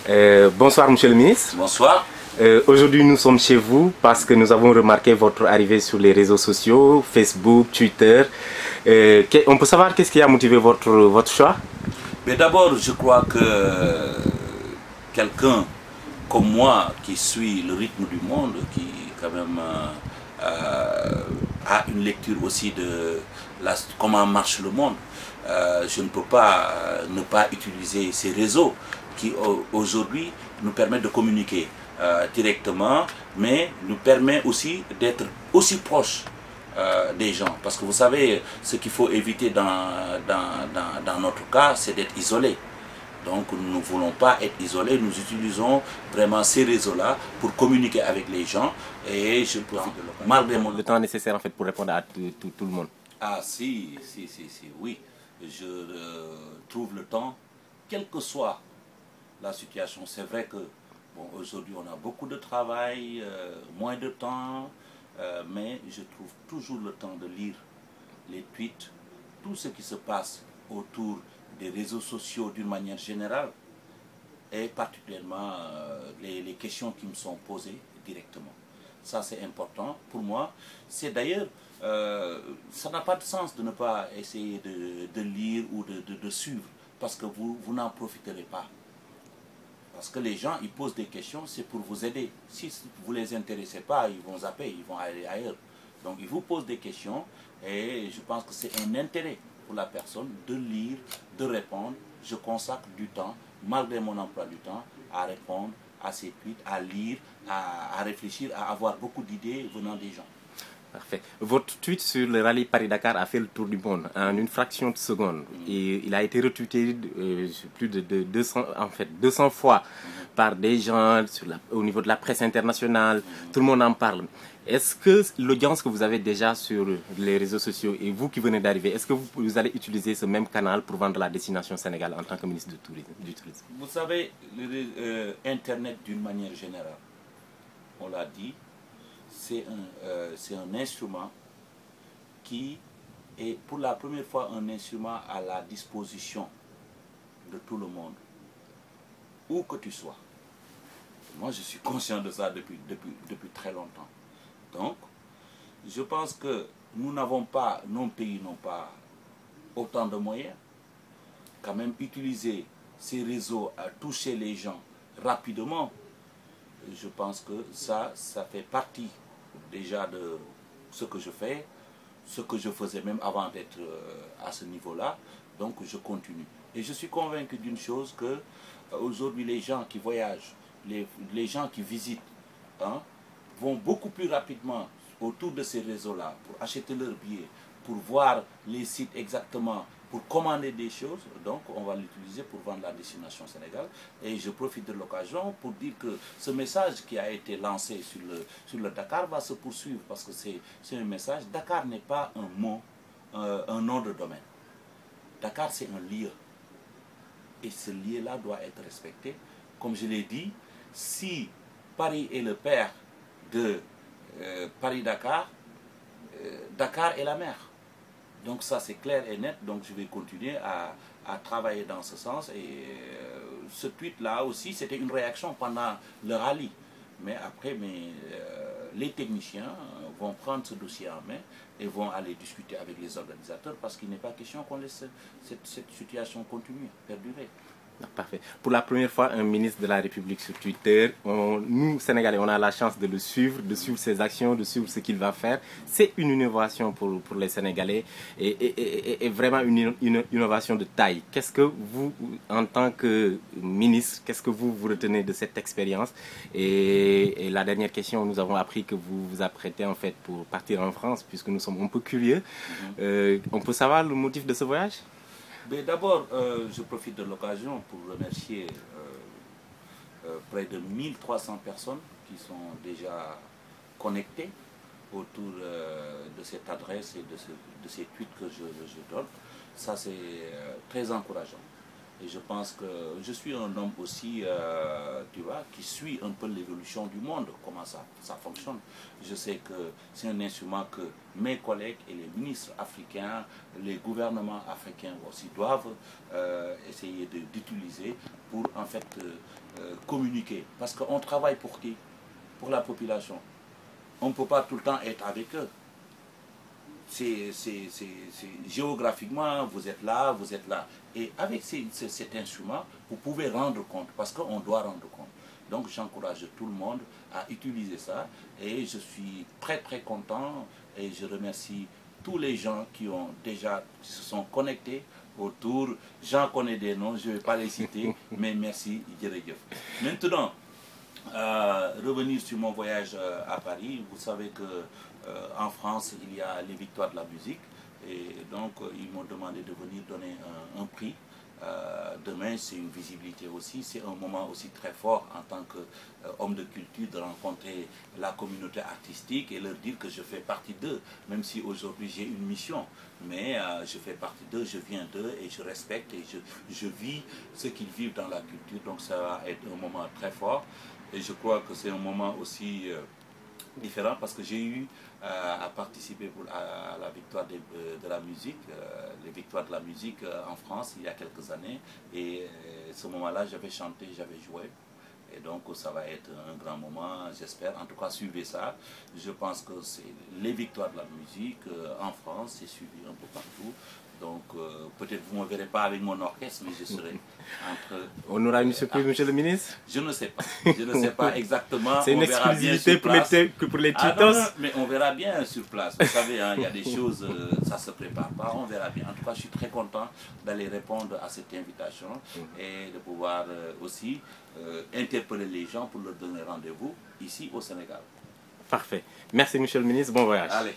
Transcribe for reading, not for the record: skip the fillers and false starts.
Bonsoir Monsieur le ministre. Bonsoir. Aujourd'hui nous sommes chez vous parce que nous avons remarqué votre arrivée sur les réseaux sociaux, Facebook, Twitter. On peut savoir qu'est-ce qui a motivé votre choix? Mais d'abord, je crois que quelqu'un comme moi qui suit le rythme du monde, qui quand même a une lecture aussi de comment marche le monde, je ne peux pas ne pas utiliser ces réseaux qui aujourd'hui nous permettent de communiquer directement, mais nous permet aussi d'être aussi proches des gens. Parce que vous savez, ce qu'il faut éviter dans notre cas, c'est d'être isolé. Donc nous ne voulons pas être isolés, nous utilisons vraiment ces réseaux-là pour communiquer avec les gens. Et je profite de malgré le temps nécessaire en fait pour répondre à tout le monde. Ah si, oui. Je trouve le temps, quelle que soit la situation. C'est vrai que bon, aujourd'hui on a beaucoup de travail, moins de temps, mais je trouve toujours le temps de lire les tweets, tout ce qui se passe autour des réseaux sociaux d'une manière générale, et particulièrement les questions qui me sont posées directement. Ça c'est important pour moi. C'est d'ailleurs, ça n'a pas de sens de ne pas essayer de lire ou de suivre, parce que vous n'en profiterez pas. Parce que les gens, ils posent des questions, c'est pour vous aider. Si vous ne les intéressez pas, ils vont zapper, ils vont aller ailleurs. Donc ils vous posent des questions et je pense que c'est un intérêt pour la personne de lire, de répondre. Je consacre du temps, malgré mon emploi du temps, à répondre à ces tweets, à lire, à réfléchir, à avoir beaucoup d'idées venant des gens. Parfait. Votre tweet sur le rallye Paris-Dakar a fait le tour du monde en une fraction de seconde. Et il a été retweeté plus de 200 fois par des gens au niveau de la presse internationale. Tout le monde en parle. Est-ce que l'audience que vous avez déjà sur les réseaux sociaux et vous qui venez d'arriver, est-ce que vous allez utiliser ce même canal pour vendre la destination Sénégal en tant que ministre du Tourisme? Vous savez, Internet d'une manière générale, on l'a dit, c'est un instrument qui est pour la première fois un instrument à la disposition de tout le monde, où que tu sois. Moi, je suis conscient de ça depuis très longtemps. Donc, je pense que nous n'avons pas, nos pays n'ont pas autant de moyens. Quand même, utiliser ces réseaux à toucher les gens rapidement, je pense que ça fait partie déjà de ce que je fais, ce que je faisais même avant d'être à ce niveau-là. Donc je continue. Et je suis convaincu d'une chose, que aujourd'hui les gens qui voyagent, les gens qui visitent, vont beaucoup plus rapidement autour de ces réseaux-là pour acheter leurs billets, pour voir les sites exactement, pour commander des choses. Donc on va l'utiliser pour vendre la destination Sénégal. Et je profite de l'occasion pour dire que ce message qui a été lancé sur le Dakar va se poursuivre, parce que c'est un message. Dakar n'est pas un mot, un nom de domaine. Dakar, c'est un lieu. Et ce lieu-là doit être respecté. Comme je l'ai dit, si Paris est le père de Paris-Dakar, Dakar est la mère. Donc ça c'est clair et net, donc je vais continuer à travailler dans ce sens. Et ce tweet-là aussi, c'était une réaction pendant le rallye. Mais après, les techniciens vont prendre ce dossier en main et vont aller discuter avec les organisateurs, parce qu'il n'est pas question qu'on laisse cette situation continuer, perdurer. Parfait. Pour la première fois, un ministre de la République sur Twitter, nous, Sénégalais, on a la chance de le suivre, de suivre ses actions, de suivre ce qu'il va faire. C'est une innovation pour les Sénégalais et vraiment une innovation de taille. Qu'est-ce que vous, en tant que ministre, qu'est-ce que vous retenez de cette expérience? Et la dernière question, nous avons appris que vous vous apprêtez en fait pour partir en France, puisque nous sommes un peu curieux. On peut savoir le motif de ce voyage? D'abord, je profite de l'occasion pour remercier près de 1300 personnes qui sont déjà connectées autour de cette adresse et de ces tweets que je donne. Ça, c'est très encourageant. Et je pense que je suis un homme aussi, tu vois, qui suit un peu l'évolution du monde, comment ça fonctionne. Je sais que c'est un instrument que mes collègues et les ministres africains, les gouvernements africains aussi doivent essayer d'utiliser pour pour en fait communiquer. Parce qu'on travaille pour qui? Pour la population. On ne peut pas tout le temps être avec eux. Géographiquement, vous êtes là, vous êtes là. Et avec cet instrument, vous pouvez rendre compte, parce qu'on doit rendre compte. Donc j'encourage tout le monde à utiliser ça. Et je suis très très content et je remercie tous les gens qui se sont connectés autour. J'en connais des noms, je ne vais pas les citer, mais merci. Maintenant, revenir sur mon voyage à Paris, vous savez que en France, il y a les victoires de la musique. Et donc, ils m'ont demandé de venir donner un prix. Demain, c'est une visibilité aussi. C'est un moment aussi très fort en tant qu'homme de culture de rencontrer la communauté artistique et leur dire que je fais partie d'eux. Même si aujourd'hui j'ai une mission. Mais je fais partie d'eux, je viens d'eux et je respecte et je vis ce qu'ils vivent dans la culture. Donc, ça va être un moment très fort. Et je crois que c'est un moment aussi différent parce que j'ai eu à participer à la victoire de la musique, les victoires de la musique en France il y a quelques années. Et ce moment-là, j'avais chanté, j'avais joué. Et donc ça va être un grand moment, j'espère. En tout cas, suivez ça. Je pense que c'est les victoires de la musique en France, c'est suivi un peu partout. Donc peut-être vous ne me verrez pas avec mon orchestre, mais je serai entre... On aura une surprise, monsieur le ministre? Je ne sais pas. Je ne sais pas exactement. C'est une exclusivité pour les Twitos. Non, mais on verra bien sur place. Vous savez, il y a des choses, ça ne se prépare pas. On verra bien. En tout cas, je suis très content d'aller répondre à cette invitation et de pouvoir aussi interpeller les gens pour leur donner rendez-vous ici au Sénégal. Parfait. Merci, monsieur le ministre. Bon voyage. Allez.